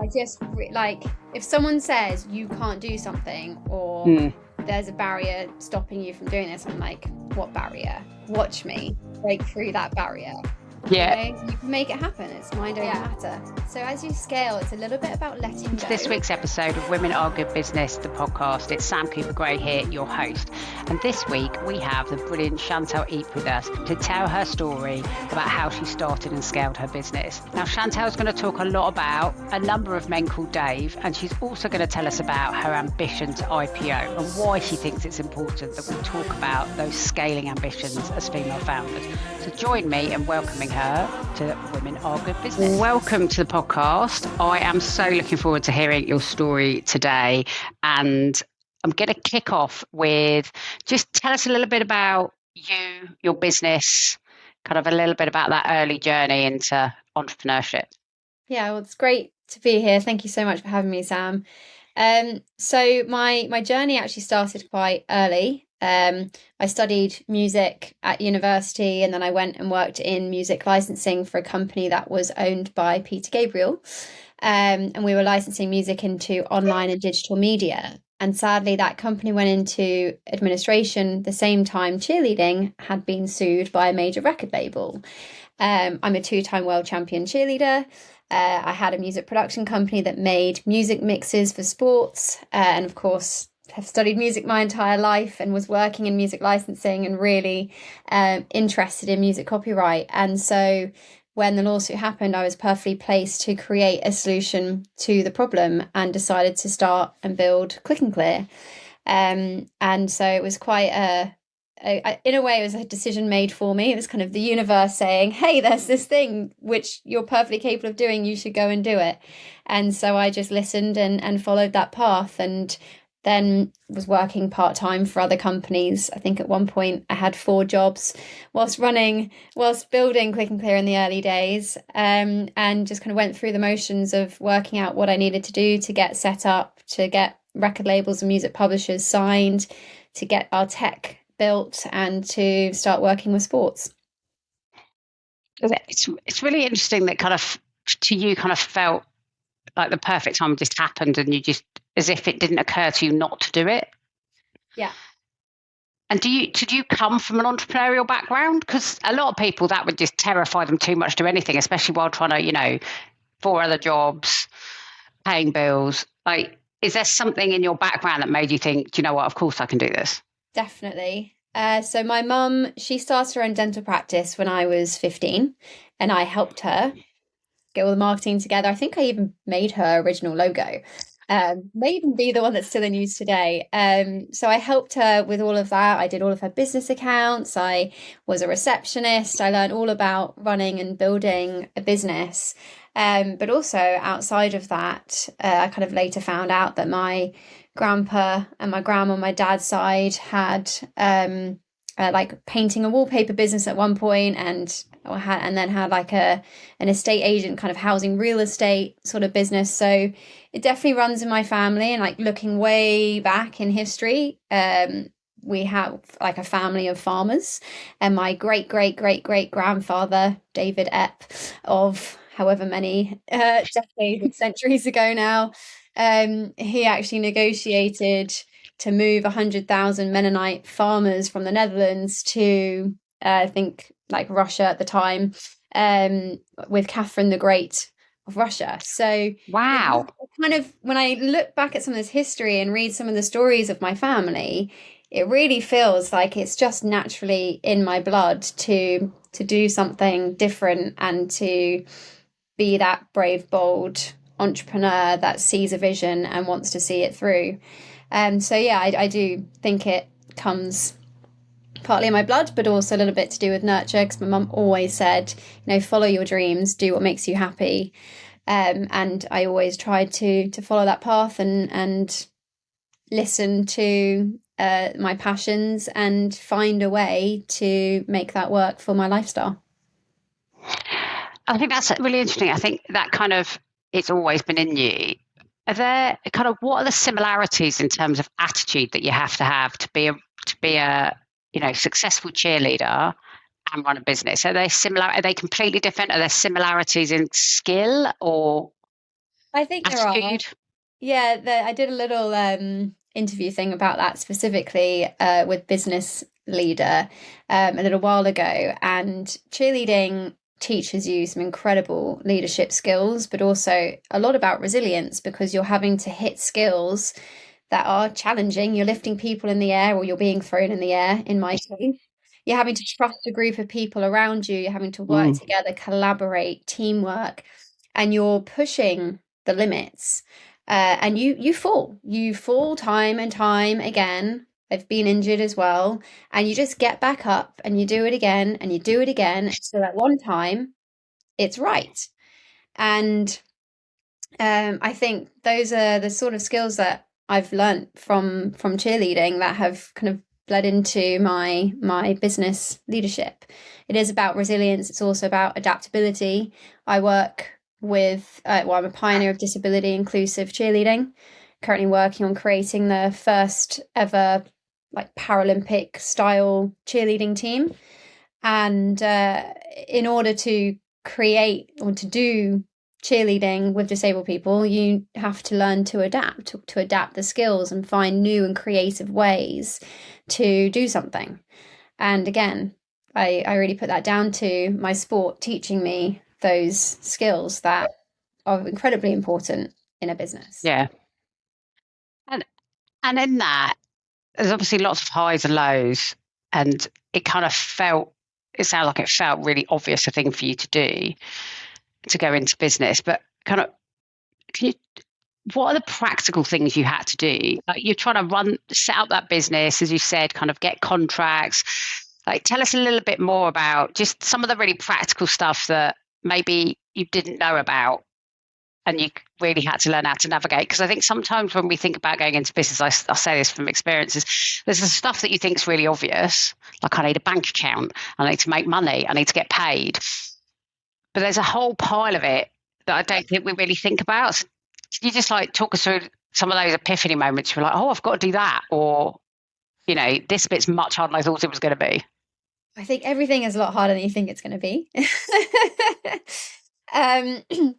I just like, if someone says you can't do something or there's a barrier stopping you from doing this, I'm like, what barrier? Watch me break through that barrier. Yeah. You can make it happen. It's mind over matter. So as you scale, it's a little bit about letting go. This week's episode of Women Are Good Business, the podcast. It's Sam Cooper-Gray here, your host. And this week we have the brilliant Chantal Epp with us to tell her story about how she started and scaled her business. Now, Chantal's going to talk a lot about a number of men called Dave, and she's also going to tell us about her ambition to IPO and why she thinks it's important that we talk about those scaling ambitions as female founders. So join me in welcoming her to Women Are Good Business. Welcome to the podcast. I am so looking forward to hearing your story today, and I'm going to kick off with just tell us a little bit about you, your business, kind of a little bit about that early journey into entrepreneurship. Yeah, well, it's great to be here. Thank you so much for having me, Sam. So my journey actually started quite early. I studied music at university, and then I went and worked in music licensing for a company that was owned by Peter Gabriel. And we were licensing music into online and digital media. And sadly, that company went into administration the same time cheerleading had been sued by a major record label. I'm a 2-time world champion cheerleader. I had a music production company that made music mixes for sports, and of course have studied music my entire life and was working in music licensing and really interested in music copyright. And so when the lawsuit happened, I was perfectly placed to create a solution to the problem and decided to start and build ClicknClear. And so it was quite in a way, it was a decision made for me. It was kind of the universe saying, hey, there's this thing which you're perfectly capable of doing. You should go and do it. And so I just listened and followed that path, and then was working part-time for other companies. I think at one point I had 4 jobs whilst building ClicknClear in the early days, and just kind of went through the motions of working out what I needed to do to get set up, to get record labels and music publishers signed, to get our tech built, and to start working with sports. It's really interesting that kind of to you kind of felt like the perfect time just happened, and you just, as if it didn't occur to you not to do it. Yeah. And did you come from an entrepreneurial background? Because a lot of people, that would just terrify them too much to do anything, especially while trying to, 4 other jobs, paying bills. Like, is there something in your background that made you think, do you know what, of course I can do this? Definitely. So my mum, she started her own dental practice when I was 15, and I helped her get all the marketing together. I think I even made her original logo. May even be the one that's still in use today. So I helped her with all of that. I did all of her business accounts. I was a receptionist. I learned all about running and building a business. But also outside of that, I kind of later found out that my grandpa and my grandma on my dad's side had like painting and wallpaper business at one point, and then had like an estate agent kind of housing real estate sort of business. So it definitely runs in my family. And like looking way back in history, we have like a family of farmers, and my great grandfather David Epp, of however many decades and centuries ago now, he actually negotiated to move 100,000 Mennonite farmers from the Netherlands to I think like Russia at the time, with Catherine the Great of Russia. So wow, kind of when I look back at some of this history and read some of the stories of my family, it really feels like it's just naturally in my blood to do something different and to be that brave, bold entrepreneur that sees a vision and wants to see it through. So yeah, I do think it comes partly in my blood, but also a little bit to do with nurture, because my mum always said, follow your dreams, do what makes you happy. And I always tried to follow that path and listen to my passions and find a way to make that work for my lifestyle. I think that's really interesting. I think that kind of, it's always been in you. Are there kind of, what are the similarities in terms of attitude that you have to be a successful cheerleader and run a business? Are they similar? Are they completely different? Are there similarities in skill or? I think there are. attitude? Yeah, I did a little interview thing about that specifically with Business Leader a little while ago. And cheerleading teaches you some incredible leadership skills, but also a lot about resilience because you're having to hit skills that are challenging. You're lifting people in the air or you're being thrown in the air, in my case. You're having to trust a group of people around you. You're having to work Mm, together, collaborate, teamwork, and you're pushing the limits. And you fall time and time again. I've been injured as well, and you just get back up and you do it again and you do it again. So that one time it's right. And I think those are the sort of skills that I've learnt from cheerleading that have kind of bled into my business leadership. It is about resilience. It's also about adaptability. I work with well, I'm a pioneer of disability inclusive cheerleading. Currently working on creating the first ever like Paralympic style cheerleading team. And in order to create or to do cheerleading with disabled people, you have to learn to adapt the skills and find new and creative ways to do something. And again, I really put that down to my sport teaching me those skills that are incredibly important in a business. yeah. And in that, there's obviously lots of highs and lows, and it kind of felt, it sounded like it felt really obvious a thing for you to do to go into business. But kind of, can you, what are the practical things you had to do? Like you're trying to set up that business, as you said, kind of get contracts. Like, tell us a little bit more about just some of the really practical stuff that maybe you didn't know about and you really had to learn how to navigate. Because I think sometimes when we think about going into business, I say this from experiences, there's the stuff that you think is really obvious, like I need a bank account, I need to make money, I need to get paid. But there's a whole pile of it that I don't think we really think about. So can you just like talk us through some of those epiphany moments? You're like, oh, I've got to do that. Or, this bit's much harder than I thought it was going to be. I think everything is a lot harder than you think it's going to be.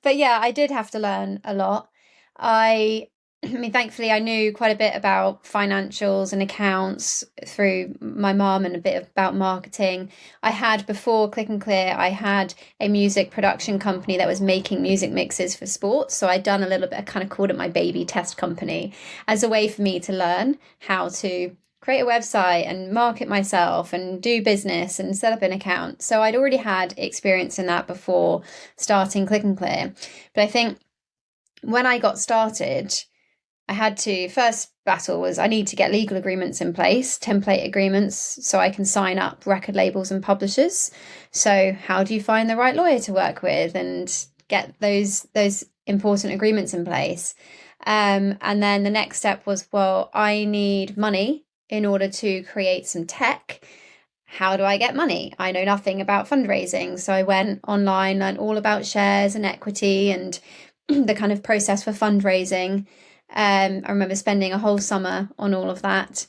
But yeah, I did have to learn a lot. I, I mean, thankfully, I knew quite a bit about financials and accounts through my mum and a bit about marketing. I had before ClicknClear, I had a music production company that was making music mixes for sports. So I'd done a little bit, I kind of called it my baby test company as a way for me to learn how to create a website and market myself and do business and set up an account. So I'd already had experience in that before starting ClicknClear. But I think when I got started, I had to first battle was I need to get legal agreements in place, template agreements, so I can sign up record labels and publishers. So how do you find the right lawyer to work with and get those important agreements in place? And then the next step was, well, I need money in order to create some tech. How do I get money? I know nothing about fundraising. So I went online, learned all about shares and equity and the kind of process for fundraising. I remember spending a whole summer on all of that,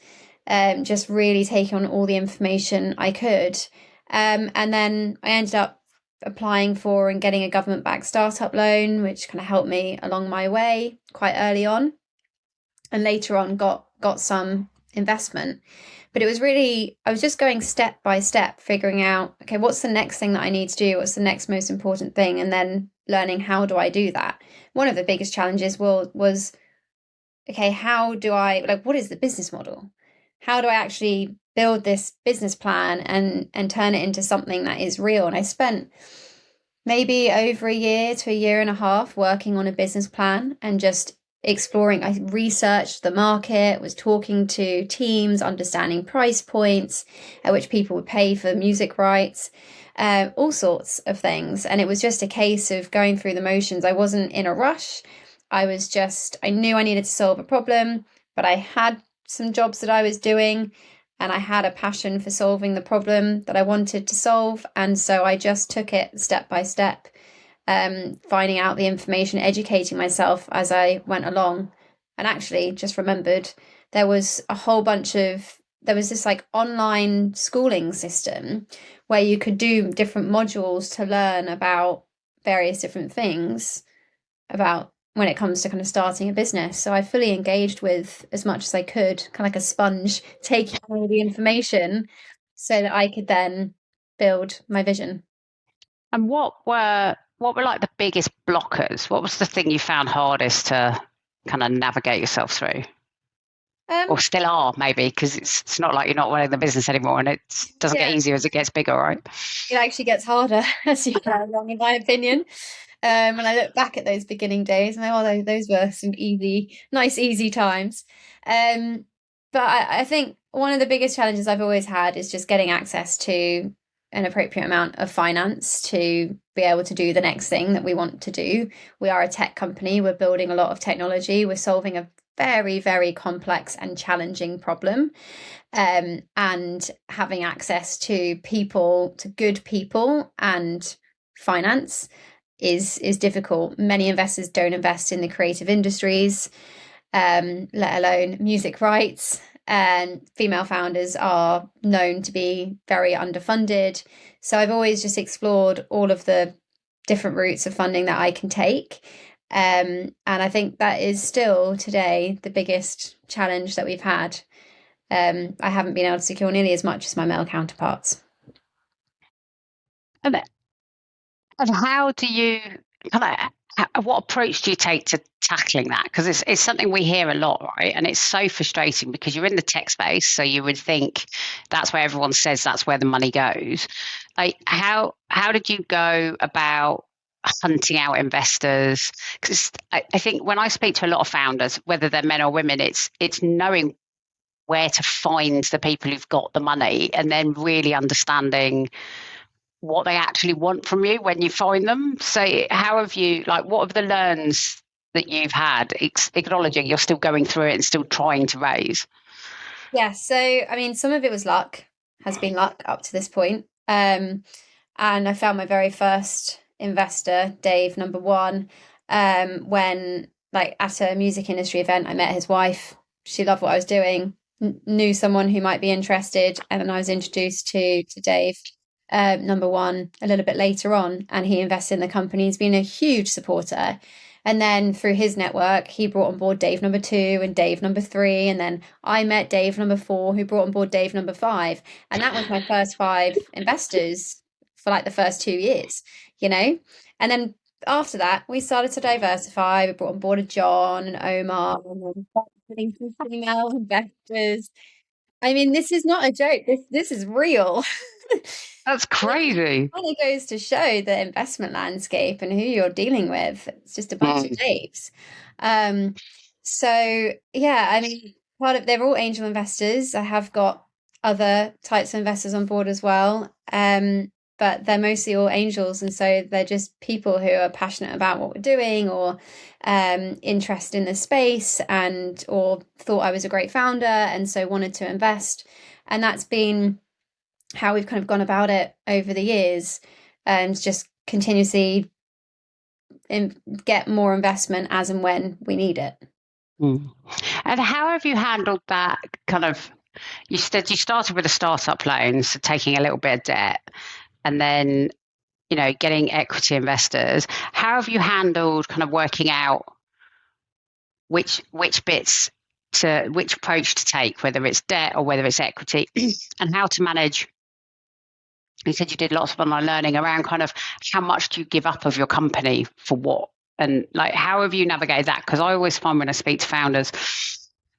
just really taking on all the information I could. And then I ended up applying for and getting a government-backed startup loan, which kind of helped me along my way quite early on. And later on got some investment. But it was really, I was just going step by step, figuring out, okay, what's the next thing that I need to do? What's the next most important thing? And then learning, how do I do that? One of the biggest challenges was okay, how do I, like, what is the business model? How do I actually build this business plan and turn it into something that is real? And I spent maybe over a year to a year and a half working on a business plan and just exploring. I researched the market, was talking to teams, understanding price points at which people would pay for music rights, all sorts of things. And it was just a case of going through the motions. I wasn't in a rush. I knew I needed to solve a problem, but I had some jobs that I was doing and I had a passion for solving the problem that I wanted to solve. And so I just took it step by step, finding out the information, educating myself as I went along. And actually just remembered there was there was this like online schooling system where you could do different modules to learn about various different things about when it comes to kind of starting a business. So I fully engaged with as much as I could, kind of like a sponge, taking all the information so that I could then build my vision. And what were like the biggest blockers? What was the thing you found hardest to kind of navigate yourself through? Or Um, still are, maybe, because it's not like you're not running the business anymore, and it doesn't get yeah, easier as it gets bigger, right? it actually gets harder as you go along, in my opinion. When I look back at those beginning days, and those were some nice, easy times. Um, but I think one of the biggest challenges I've always had is just getting access to an appropriate amount of finance to be able to do the next thing that we want to do. We are a tech company. We're building a lot of technology. We're solving a very, very complex and challenging problem. And having access to people, to good people and finance is difficult. Many investors don't invest in the creative industries, let alone music rights. And female founders are known to be very underfunded. So I've always just explored all of the different routes of funding that I can take. And I think that is still today the biggest challenge that we've had. I haven't been able to secure nearly as much as my male counterparts. And And how do you kind of what approach do you take to tackling that? Because it's something we hear a lot, right? And it's so frustrating because you're in the tech space, so you would think that's where everyone says that's where the money goes. Like how did you go about hunting out investors? Because I think when I speak to a lot of founders, whether they're men or women, it's knowing where to find the people who've got the money and then really understanding what they actually want from you when you find them. So how have you, like, what have the learns that you've had, acknowledging you're still going through it and still trying to raise? Yeah, so I mean, some of it was luck, has been luck up to this point. And I found my very first investor, Dave, number one, when like at a music industry event, I met his wife. She loved what I was doing, knew someone who might be interested, and then I was introduced to Dave, number one, a little bit later on, and he invested in the company. He's been a huge supporter. And then through his network, he brought on board Dave number two and Dave number three. And then I met Dave number four, who brought on board Dave number five. And that was my first five investors for like the first 2 years, you know? And then after that, we started to diversify. We brought on board a John and Omar and then putting some female investors. I mean, this is not a joke. This is real. That's It crazy. kind of goes to show the investment landscape and who you're dealing with. It's just a bunch of Daves. Um, so yeah, I mean, part of they're all angel investors. I have got other types of investors on board as well. But they're mostly all angels, and so they're just people who are passionate about what we're doing or interested in the space and or thought I was a great founder and so wanted to invest. And that's been how we've kind of gone about it over the years, and just continuously get more investment as and when we need it. Mm. And how have you handled that kind of, you said you started with a startup loan, so taking a little bit of debt, and then, getting equity investors. How have you handled kind of working out which bits to which approach to take, whether it's debt or whether it's equity, and how to manage? You said you did lots of online learning around kind of how much do you give up of your company for what, and like how have you navigated that? Because I always find when I speak to founders,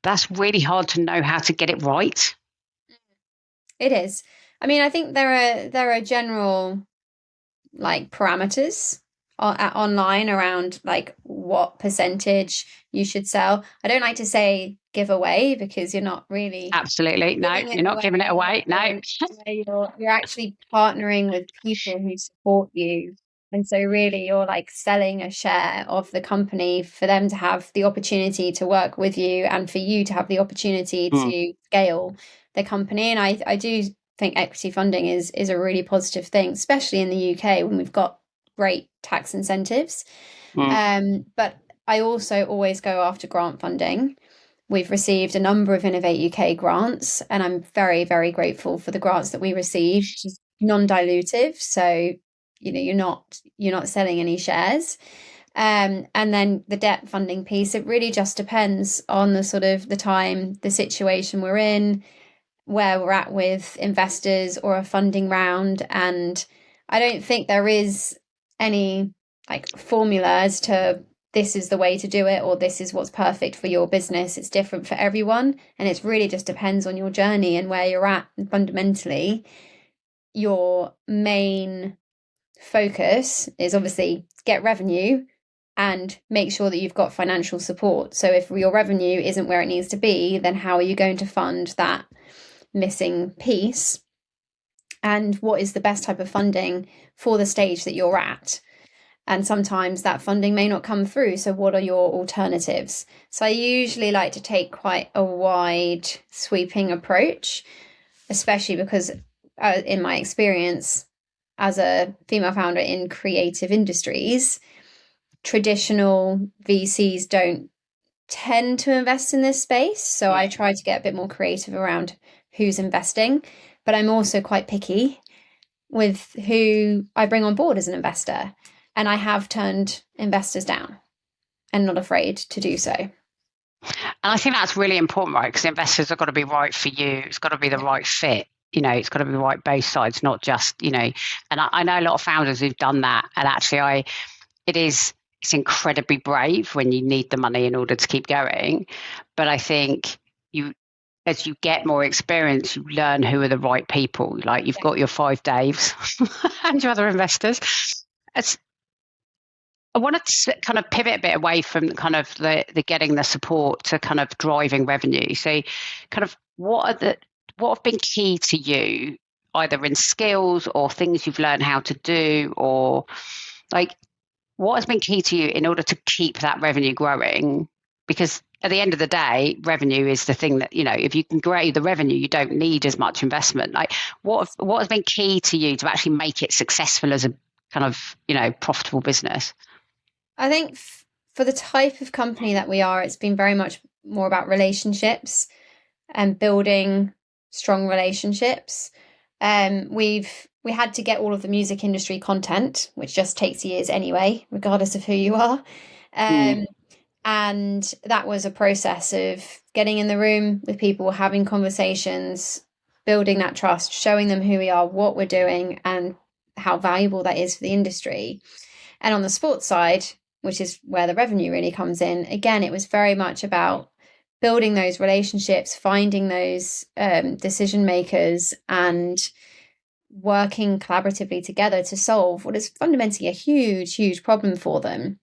that's really hard to know how to get it right. It is. I mean, I think there are general like parameters online around like what percentage you should sell. I don't like to say give away because you're not really Absolutely. No, giving it you're not giving it away. away. No. You're actually partnering with people who support you. And so really you're like selling a share of the company for them to have the opportunity to work with you and for you to have the opportunity Mm, to scale the company. And I do think equity funding is a really positive thing, especially in the UK when we've got great tax incentives. mm, But I also always go after grant funding. We've received a number of Innovate UK grants, and I'm very, very grateful for the grants that we receive, which is non-dilutive. So, you're not selling any shares. And then the debt funding piece, it really just depends on the sort of the time, the situation we're in, where we're at with investors or a funding round. And I don't think there is any like formula as to this is the way to do it or this is what's perfect for your business. It's different for everyone. And it really just depends on your journey and where you're at. And fundamentally, your main focus is obviously get revenue and make sure that you've got financial support. So if your revenue isn't where it needs to be, then how are you going to fund that missing piece? And what is the best type of funding for the stage that you're at? And sometimes that funding may not come through. So what are your alternatives? So I usually like to take quite a wide sweeping approach, especially because in my experience as a female founder in creative industries, traditional VCs don't tend to invest in this space. So I try to get a bit more creative around who's investing, but I'm also quite picky with who I bring on board as an investor. And I have turned investors down and not afraid to do so. And I think that's really important, right? Because investors have got to be right for you. It's got to be the right fit. It's got to be right both sides, not just, and I know a lot of founders who've done that. And actually, it's incredibly brave when you need the money in order to keep going. But I think as you get more experience, you learn who are the right people. Like you've got your 5 Daves and your other investors. I wanted to kind of pivot a bit away from kind of the getting the support to kind of driving revenue. So kind of what have been key to you, either in skills or things you've learned how to do, or like what has been key to you in order to keep that revenue growing? Because at the end of the day, revenue is the thing that, if you can grow the revenue, you don't need as much investment. Like what has been key to you to actually make it successful as a kind of, profitable business? I think for the type of company that we are, it's been very much more about relationships and building strong relationships. We had to get all of the music industry content, which just takes years anyway, regardless of who you are. And that was a process of getting in the room with people, having conversations, building that trust, showing them who we are, what we're doing, and how valuable that is for the industry. And on the sports side, which is where the revenue really comes in, again, it was very much about building those relationships, finding those decision makers, and working collaboratively together to solve what is fundamentally a huge, huge problem for them.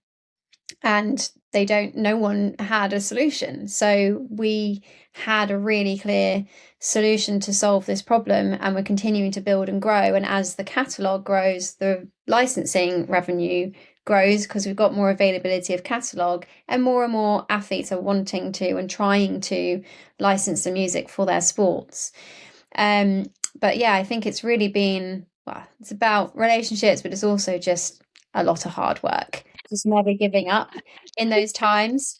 And no one had a solution. So we had a really clear solution to solve this problem, and we're continuing to build and grow. And as the catalogue grows, the licensing revenue grows because we've got more availability of catalogue, and more athletes are wanting to and trying to license the music for their sports. But yeah, I think it's really been, it's about relationships, but it's also just a lot of hard work. Just never giving up in those times.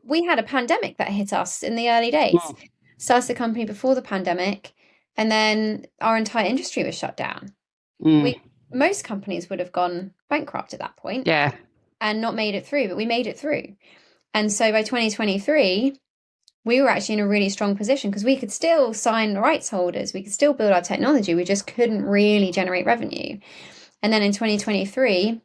We had a pandemic that hit us in the early days. Started the company before the pandemic, and then our entire industry was shut down. Most companies would have gone bankrupt at that point, and not made it through, but we made it through. And so by 2023, we were actually in a really strong position because we could still sign rights holders, we could still build our technology, we just couldn't really generate revenue. And then in 2023,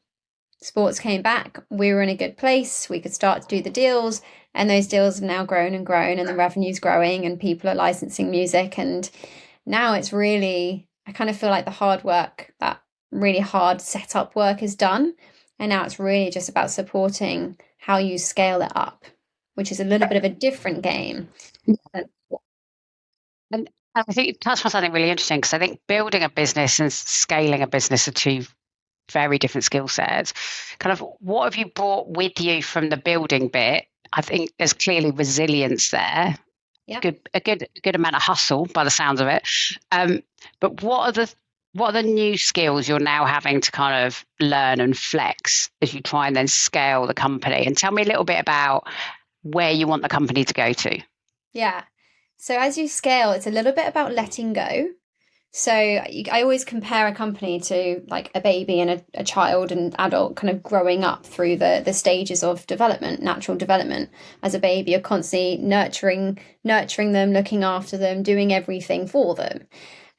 sports came back, we were in a good place, we could start to do the deals, and those deals have now grown and grown, and the revenue's growing, and people are licensing music. And now it's really, I kind of feel like the hard work, that really hard setup work is done, and now it's really just about supporting how you scale it up, which is a little bit of a different game. And I think you touched on something really interesting, because I think building a business and scaling a business are two very different skill sets. Kind of what have you brought with you from the building bit? I think there's clearly resilience there. Yeah. A good amount of hustle by the sounds of it. But what are the new skills you're now having to kind of learn and flex as you try and then scale the company? And tell me a little bit about where you want the company to go to. Yeah. So as you scale, it's a little bit about letting go. So I always compare a company to like a baby and a child and adult kind of growing up through the stages of development, natural development. As a baby, you're constantly nurturing them, looking after them, doing everything for them.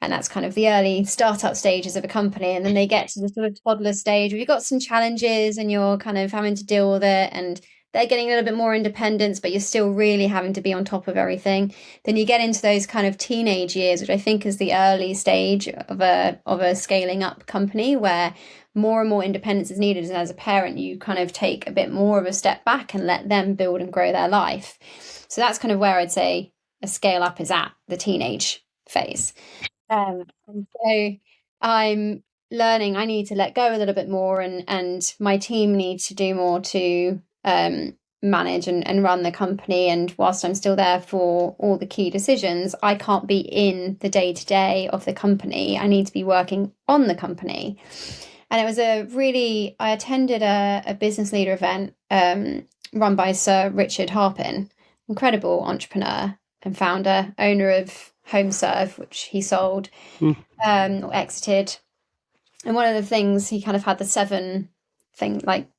And that's kind of the early startup stages of a company. And then they get to the sort of toddler stage where you've got some challenges and you're kind of having to deal with it. And they're getting a little bit more independence, but you're still really having to be on top of everything. Then you get into those kind of teenage years, which I think is the early stage of a scaling up company where more and more independence is needed. And as a parent, you kind of take a bit more of a step back and let them build and grow their life. So that's kind of where I'd say a scale up is at the teenage phase. And so I'm learning I need to let go a little bit more and my team need to do more to manage and run the company. And whilst I'm still there for all the key decisions, I can't be in the day to day of the company. I need to be working on the company. And it was I attended a business leader event run by Sir Richard Harpin, incredible entrepreneur and founder, owner of HomeServe, which he sold or exited. And one of the things he kind of had the seven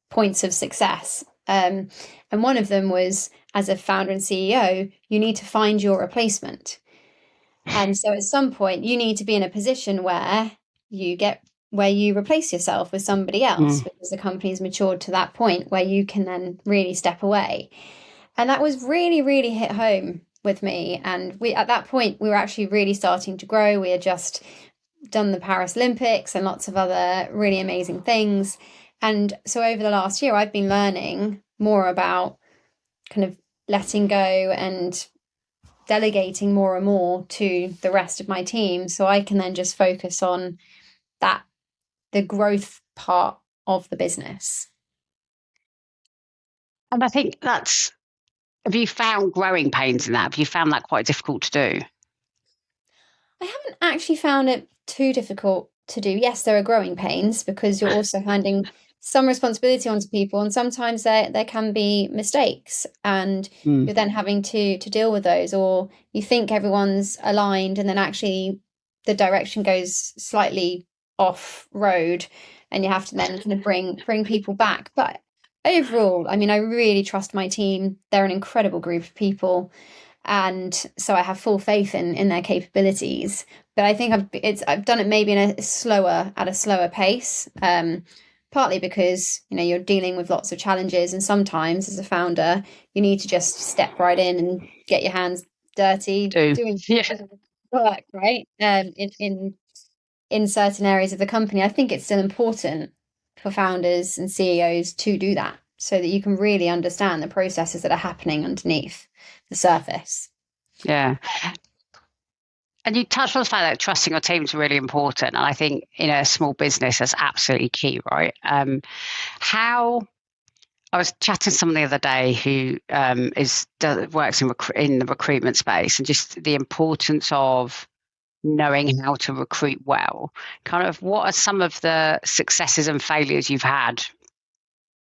points of success. And one of them was as a founder and CEO, you need to find your replacement. And so at some point you need to be in a position where you replace yourself with somebody else because the company's matured to that point where you can then really step away. And that was really, really hit home with me. And at that point, we were actually really starting to grow. We had just done the Paris Olympics and lots of other really amazing things. And so over the last year, I've been learning more about kind of letting go and delegating more and more to the rest of my team so I can then just focus on the growth part of the business. And I think have you found growing pains in that? Have you found that quite difficult to do? I haven't actually found it too difficult to do. Yes, there are growing pains because you're also handing some responsibility onto people, and sometimes there can be mistakes, and you're then having to deal with those, or you think everyone's aligned, and then actually the direction goes slightly off road, and you have to then kind of bring people back. But overall, I mean, I really trust my team. They're an incredible group of people. And so I have full faith in their capabilities. But I think I've done it maybe at a slower pace. Partly because you're dealing with lots of challenges, and sometimes as a founder you need to just step right in and get your hands dirty doing work, right? In certain areas of the company, I think it's still important for founders and CEOs to do that so that you can really understand the processes that are happening underneath the surface. Yeah. And you touched on the fact that trusting your team is really important. And I think in a small business, that's absolutely key, right? I was chatting to someone the other day who works in the recruitment space, and just the importance of knowing how to recruit well. Kind of what are some of the successes and failures you've had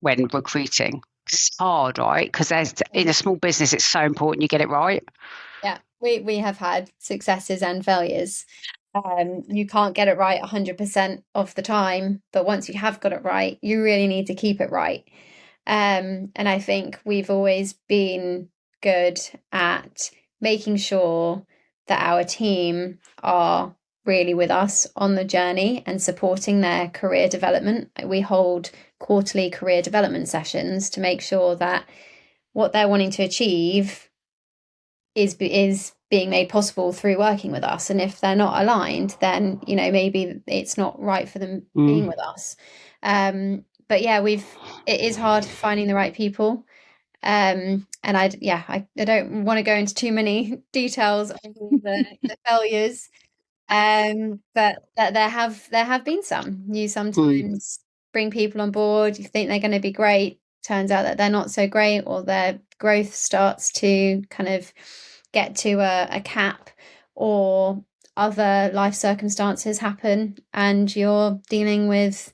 when recruiting? It's hard, right? Because in a small business, it's so important you get it right. Yeah, we have had successes and failures. You can't get it right 100% of the time, but once you have got it right, you really need to keep it right. And I think we've always been good at making sure that our team are really with us on the journey and supporting their career development. We hold quarterly career development sessions to make sure that what they're wanting to achieve is being made possible through working with us. And if they're not aligned, then maybe it's not right for them being with us. But yeah, it is hard finding the right people. And I don't want to go into too many details of the failures. But there have been some. You sometimes bring people on board, you think they're going to be great, turns out that they're not so great, or their growth starts to kind of get to a cap, or other life circumstances happen and you're dealing with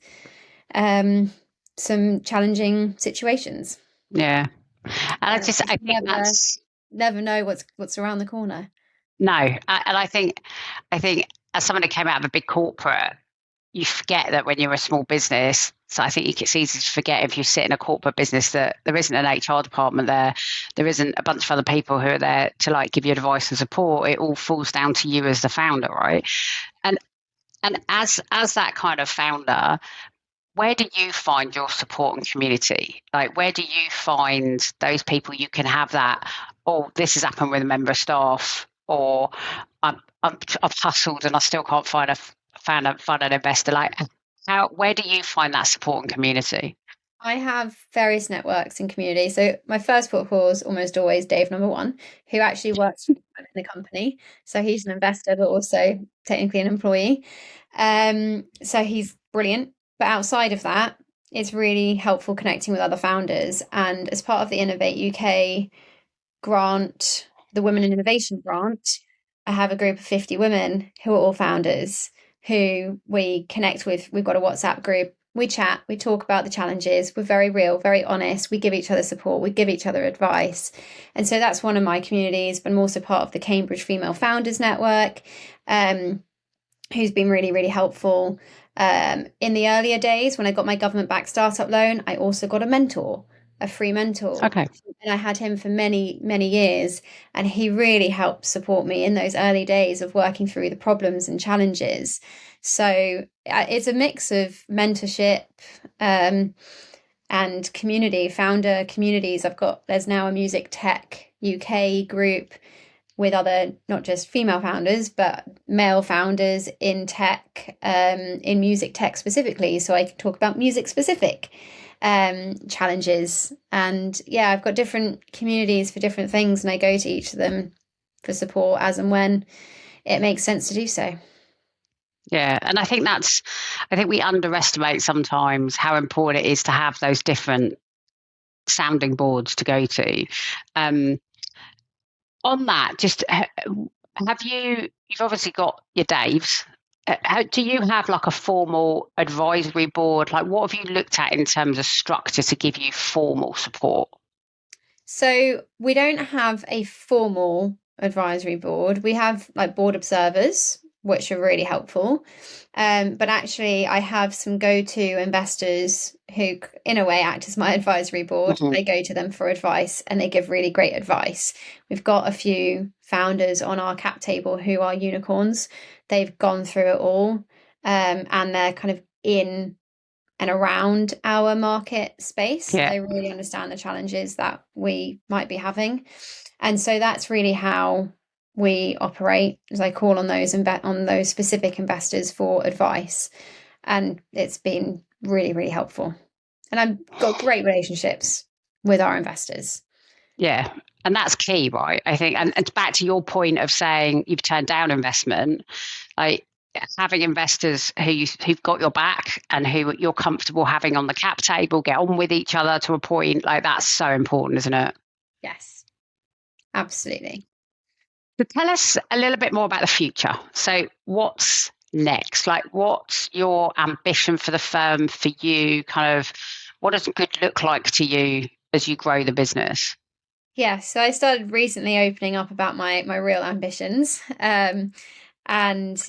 some challenging situations. Yeah. And I think never know what's around the corner. No, and I think as someone who came out of a big corporate, you forget that when you're a small business. So I think it's easy to forget if you sit in a corporate business that there isn't an HR department there. There isn't a bunch of other people who are there to like give you advice and support. It all falls down to you as the founder, right? And as that kind of founder, where do you find your support and community? Like, where do you find those people you can have that, oh, this has happened with a member of staff, or I've hustled and I still can't find an investor. Like, where do you find that support and community? I have various networks and communities. So my first port of call is almost always Dave number one, who actually works in the company. So he's an investor, but also technically an employee. So he's brilliant. But outside of that, it's really helpful connecting with other founders. And as part of the Innovate UK grant, the Women in Innovation grant, I have a group of 50 women who are all founders who we connect with. We've got a WhatsApp group. We chat, we talk about the challenges. We're very real, very honest. We give each other support, we give each other advice. And so that's one of my communities, but I'm also part of the Cambridge Female Founders Network, who's been really, really helpful. In the earlier days, when I got my government-backed startup loan, I also got a free mentor. Okay. And I had him for many, many years. And he really helped support me in those early days of working through the problems and challenges. So it's a mix of mentorship and community, founder communities. There's now a Music Tech UK group with other, not just female founders, but male founders in tech, in music tech specifically. So I can talk about music specific challenges. And yeah, I've got different communities for different things, and I go to each of them for support as and when it makes sense to do so. Yeah, and I think we underestimate sometimes how important it is to have those different sounding boards to go to. On that, just you've obviously got your Daves. Do you have like a formal advisory board? Like, what have you looked at in terms of structure to give you formal support? So we don't have a formal advisory board. We have like board observers, which are really helpful. But actually, I have some go-to investors who, in a way, act as my advisory board. Mm-hmm. I go to them for advice, and they give really great advice. We've got a few founders on our cap table who are unicorns. They've gone through it all, and they're kind of in and around our market space. Yeah. They really understand the challenges that we might be having. And so that's really how we operate, as I call on those specific investors for advice. And it's been really, really helpful. And I've got great relationships with our investors. Yeah. And that's key, right? I think, and back to your point of saying you've turned down investment, like having investors who've got your back and who you're comfortable having on the cap table, get on with each other to a point, like that's so important, isn't it? Yes, absolutely. So tell us a little bit more about the future. So what's next? Like, what's your ambition for the firm, for you? Kind of, what does good look like to you as you grow the business? Yeah, so I started recently opening up about my real ambitions. And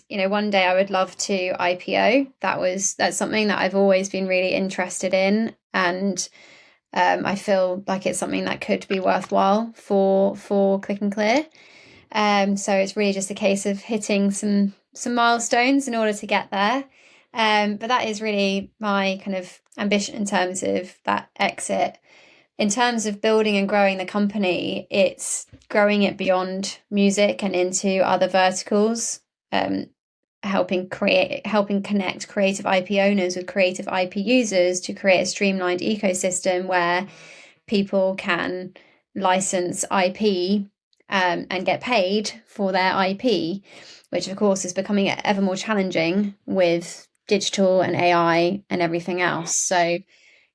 one day I would love to IPO. That's something that I've always been really interested in, and I feel like it's something that could be worthwhile for ClicknClear. So it's really just a case of hitting some milestones in order to get there. But that is really my kind of ambition in terms of that exit. In terms of building and growing the company, it's growing it beyond music and into other verticals, helping connect creative IP owners with creative IP users to create a streamlined ecosystem where people can license IP and get paid for their IP, which of course is becoming ever more challenging with digital and AI and everything else. So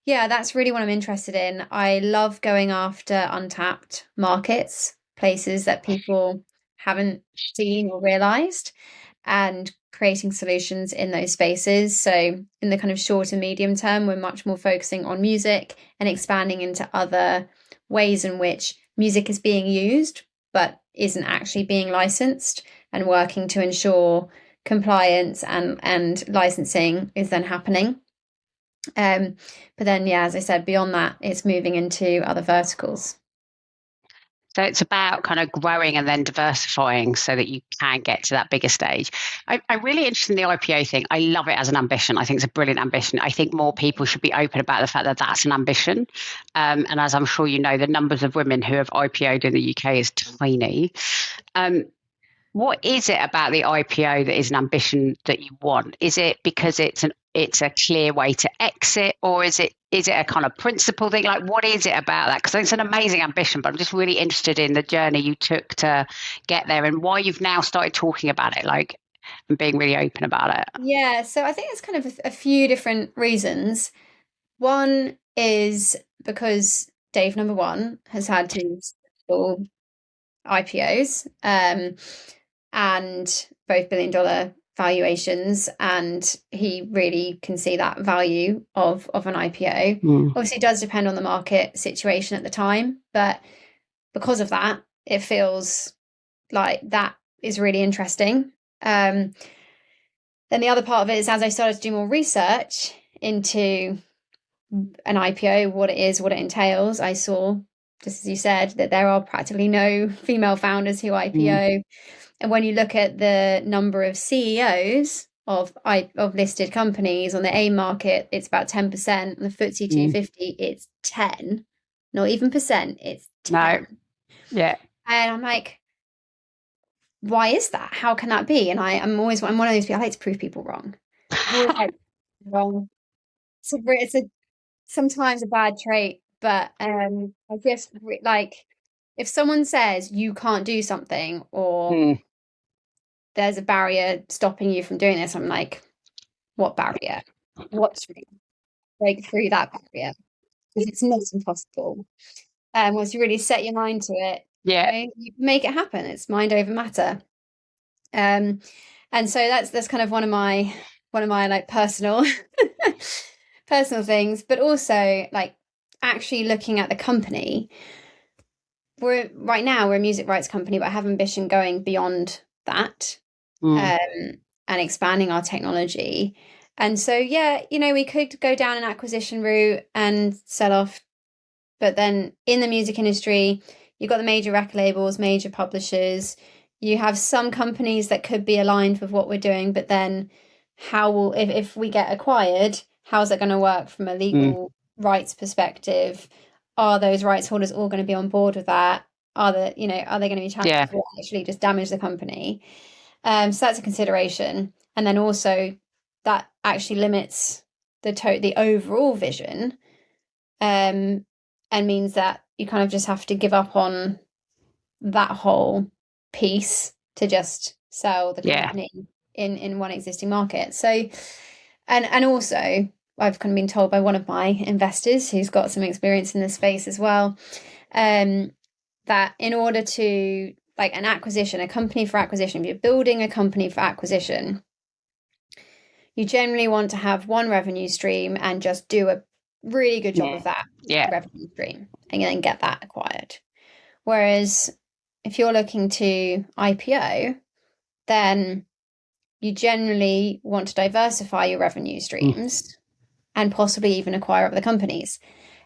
yeah, that's really what I'm interested in. I love going after untapped markets, places that people haven't seen or realized, and creating solutions in those spaces. So in the kind of short and medium term, we're much more focusing on music and expanding into other ways in which music is being used, but isn't actually being licensed, and working to ensure compliance and licensing is then happening. But then, yeah, as I said, beyond that, it's moving into other verticals. So it's about kind of growing and then diversifying so that you can get to that bigger stage. I'm really interested in the IPO thing. I love it as an ambition. I think it's a brilliant ambition. I think more people should be open about the fact that that's an ambition. And as I'm sure you know, the numbers of women who have IPO'd in the UK is tiny. What is it about the IPO that is an ambition that you want? Is it because it's a clear way to exit, or is it a kind of principle thing? Like, what is it about that? Because it's an amazing ambition, but I'm just really interested in the journey you took to get there and why you've now started talking about it, like, and being really open about it. Yeah, so I think it's kind of a few different reasons. One is because Dave number one has had two successful IPOs, and both billion-dollar valuations, and he really can see that value of an IPO. Obviously, it does depend on the market situation at the time, but because of that, it feels like that is really interesting. Then the other part of it is, as I started to do more research into an IPO, what it is, what it entails, I saw, just as you said, that there are practically no female founders who IPO. And when you look at the number of CEOs of listed companies on the AIM market, it's about 10%. On the FTSE 250, it's 10. Not even percent, it's 10. No. Yeah. And I'm like, why is that? How can that be? And I'm one of those people, I like to prove people wrong. I'm always like, wrong. It's sometimes a bad trait, but I guess like if someone says you can't do something or there's a barrier stopping you from doing this, I'm like, what barrier? What's break through that barrier? Because it's not impossible. Once you really set your mind to it, you make it happen. It's mind over matter. And so that's kind of one of my like personal things, but also like actually looking at the company. Right now we're a music rights company, but I have ambition going beyond that, and expanding our technology. And so, yeah, we could go down an acquisition route and sell off. But then in the music industry, you've got the major record labels, major publishers. You have some companies that could be aligned with what we're doing, but then if we get acquired, how's that going to work from a legal rights perspective? Are those rights holders all going to be on board with that? Are they going to be challenged or actually just damage the company? So that's a consideration. And then also that actually limits the overall vision, and means that you kind of just have to give up on that whole piece to just sell the company in one existing market. So, and also I've kind of been told by one of my investors who's got some experience in this space as well, that in order to like a company for acquisition, if you're building a company for acquisition, you generally want to have one revenue stream and just do a really good job of that revenue stream and then get that acquired. Whereas if you're looking to IPO, then you generally want to diversify your revenue streams and possibly even acquire other companies.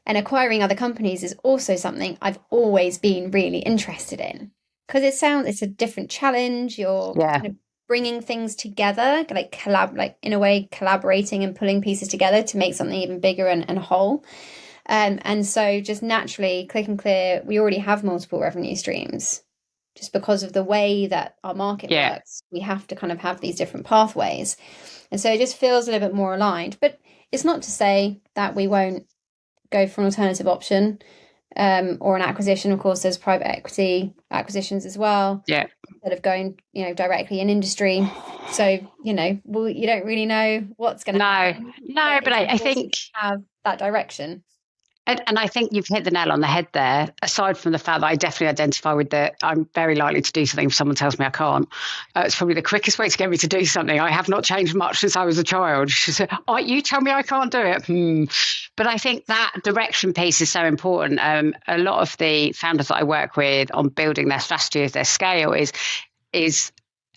And acquiring other companies is also something I've always been really interested in, because it's a different challenge. You're kind of bringing things together, like in a way collaborating and pulling pieces together to make something even bigger and whole. And so just naturally, ClicknClear, we already have multiple revenue streams. Just because of the way that our market works, we have to kind of have these different pathways. And so it just feels a little bit more aligned. But it's not to say that we won't go for an alternative option, or an acquisition. Of course, there's private equity acquisitions as well. Yeah. Instead of going, directly in industry. So, you don't really know what's going to happen. No, but I think have that direction. And I think you've hit the nail on the head there. Aside from the fact that I definitely identify with I'm very likely to do something if someone tells me I can't. It's probably the quickest way to get me to do something. I have not changed much since I was a child. She said, "Oh, you tell me I can't do it." But I think that direction piece is so important. A lot of the founders that I work with on building their strategy as their scale is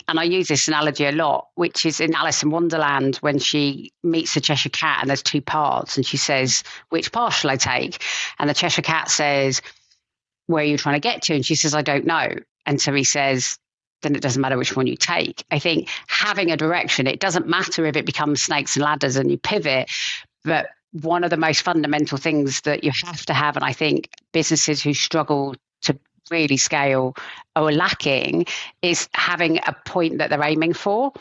and I use this analogy a lot, which is in Alice in Wonderland when she meets the Cheshire Cat and there's two paths, and she says, which path shall I take? And the Cheshire Cat says, where are you trying to get to? And she says, I don't know. And so he says, then it doesn't matter which one you take. I think having a direction, it doesn't matter if it becomes snakes and ladders and you pivot, but one of the most fundamental things that you have to have, and I think businesses who struggle to really scale or lacking, is having a point that they're aiming for,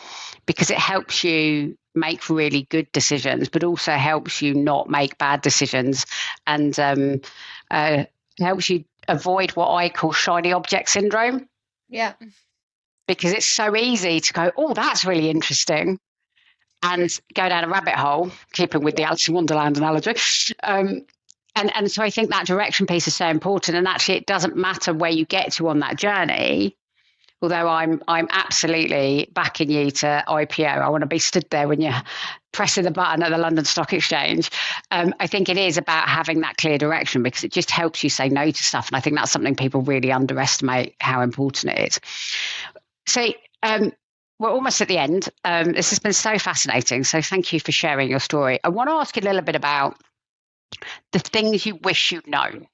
because it helps you make really good decisions, but also helps you not make bad decisions, and helps you avoid what I call shiny object syndrome. Yeah. Because it's so easy to go, oh, that's really interesting, and go down a rabbit hole, keeping with the Alice in Wonderland analogy. And so I think that direction piece is so important. And actually, it doesn't matter where you get to on that journey. Although I'm absolutely backing you to IPO. I want to be stood there when you're pressing the button at the London Stock Exchange. I think it is about having that clear direction, because it just helps you say no to stuff. And I think that's something people really underestimate how important it is. So we're almost at the end. This has been so fascinating. So thank you for sharing your story. I want to ask you a little bit about the things you wish you'd known.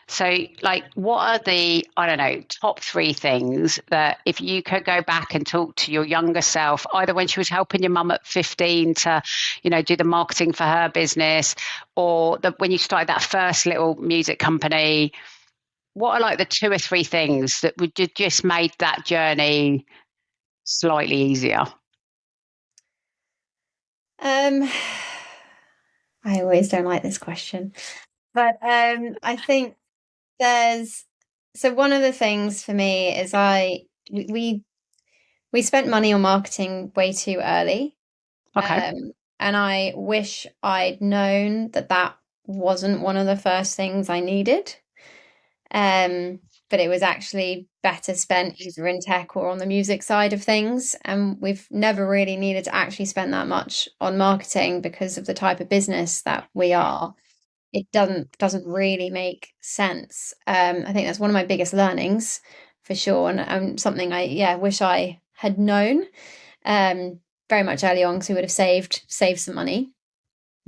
So, like, what are the, I don't know, top 3 things that if you could go back and talk to your younger self, either when she was helping your mum at 15 to, do the marketing for her business, or when you started that first little music company, what are like the 2 or 3 things that would just made that journey slightly easier? I always don't like this question, but I think so one of the things for me is we spent money on marketing way too early. Okay. And I wish I'd known that wasn't one of the first things I needed. But it was actually better spent either in tech or on the music side of things. And we've never really needed to actually spend that much on marketing because of the type of business that we are. It doesn't really make sense. I think that's one of my biggest learnings for sure, and something I wish I had known very much early on, because we would have saved some money.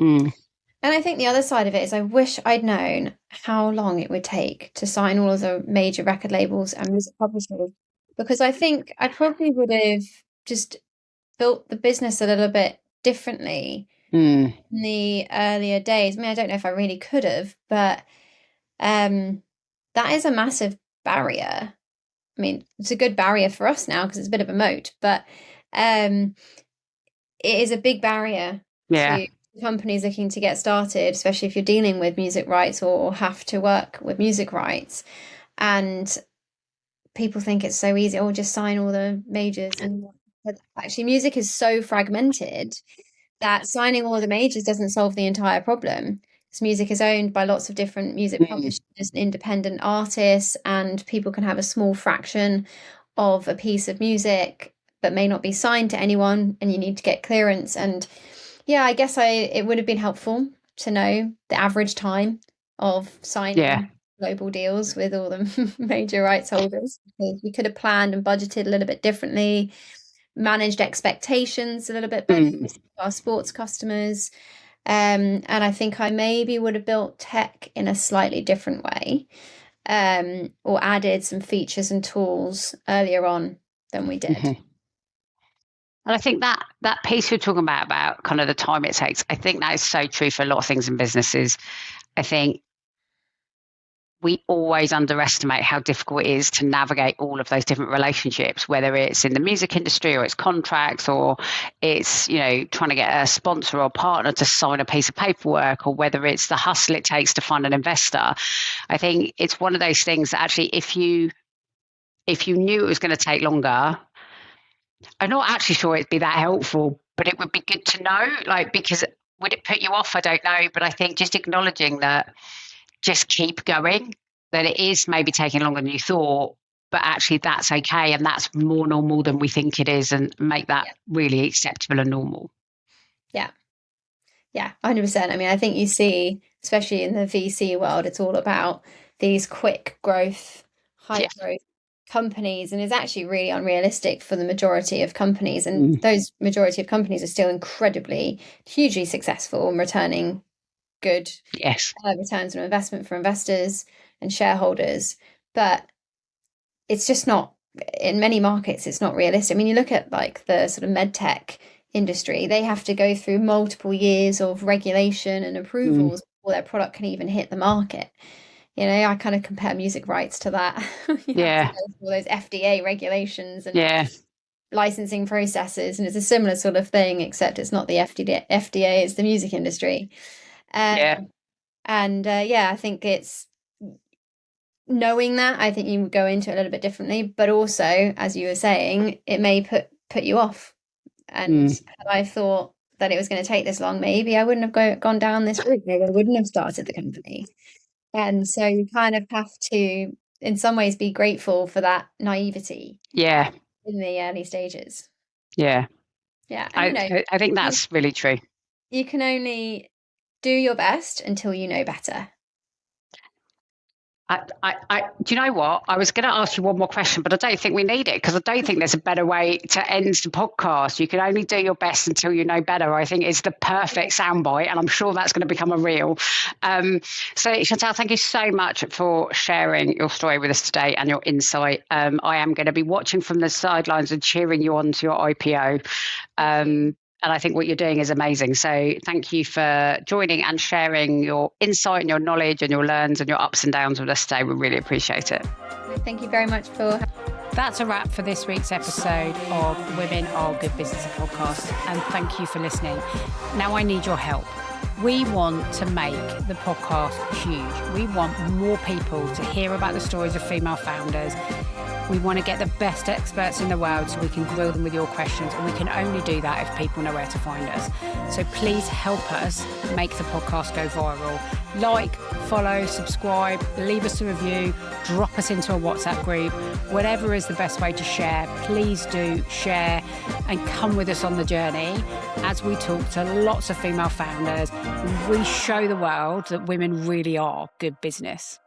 Mm. And I think the other side of it is I wish I'd known how long it would take to sign all of the major record labels and music publishers, because I think I probably would have just built the business a little bit differently Mm. in the earlier days. I mean, I don't know if I really could have, but that is a massive barrier. I mean, it's a good barrier for us now because it's a bit of a moat, but it is a big barrier Yeah. to companies looking to get started, especially if you're dealing with music rights or have to work with music rights. And people think it's so easy, oh, just sign all the majors. But actually, music is so fragmented that signing all the majors doesn't solve the entire problem. Because music is owned by lots of different music Mm. publishers and independent artists, and people can have a small fraction of a piece of music but may not be signed to anyone, and you need to get clearance. And yeah, I guess it would have been helpful to know the average time of Yeah. signing global deals with all the major rights holders, because we could have planned and budgeted a little bit differently, managed expectations a little bit better Mm. with our sports customers. And I think I maybe would have built tech in a slightly different way, or added some features and tools earlier on than we did. Mm-hmm. And I think that piece you're talking about kind of the time it takes, I think that is so true for a lot of things in businesses. I think we always underestimate how difficult it is to navigate all of those different relationships, whether it's in the music industry or it's contracts or it's, trying to get a sponsor or partner to sign a piece of paperwork, or whether it's the hustle it takes to find an investor. I think it's one of those things that actually, if you knew it was going to take longer, I'm not actually sure it'd be that helpful, but it would be good to know, because would it put you off? I don't know. But I think just acknowledging that, just keep going, that it is maybe taking longer than you thought, but actually that's okay. And that's more normal than we think it is, and make that really acceptable and normal. Yeah. Yeah, 100%. I mean, I think you see, especially in the VC world, it's all about these quick growth, high growth companies and is actually really unrealistic for the majority of companies. And those majority of companies are still incredibly, hugely successful and returning good returns on investment for investors and shareholders. But it's just not, in many markets, it's not realistic. I mean, you look at like the sort of med tech industry, they have to go through multiple years of regulation and approvals before their product can even hit the market. You know, I kind of compare music rights to that. You have to go through all those FDA regulations and licensing processes, and it's a similar sort of thing, except it's not the FDA, it's the music industry. And I think it's knowing that, I think you go into it a little bit differently, but also, as you were saying, it may put you off. And had I thought that it was going to take this long, maybe I wouldn't have gone down this route. Maybe I wouldn't have started the company. And so you kind of have to, in some ways, be grateful for that naivety. In the early stages. And, I think that's really true. You can only do your best until you know better. Do you know what? I was going to ask you one more question, but I don't think we need it, because I don't think there's a better way to end the podcast. You can only do your best until you know better, I think, is the perfect soundbite, and I'm sure that's going to become a reel. So Chantal, thank you so much for sharing your story with us today and your insight. I am going to be watching from the sidelines and cheering you on to your IPO. And I think what you're doing is amazing. So thank you for joining and sharing your insight and your knowledge and your learns and your ups and downs with us today. We really appreciate it. Thank you very much for... That's a wrap for this week's episode of Women Are Good Business podcast. And thank you for listening. Now I need your help. We want to make the podcast huge. We want more people to hear about the stories of female founders. We want to get the best experts in the world so we can grill them with your questions, and we can only do that if people know where to find us. So please help us make the podcast go viral. Like, follow, subscribe, leave us a review, drop us into a WhatsApp group. Whatever is the best way to share, please do share and come with us on the journey as we talk to lots of female founders. We show the world that women really are good business.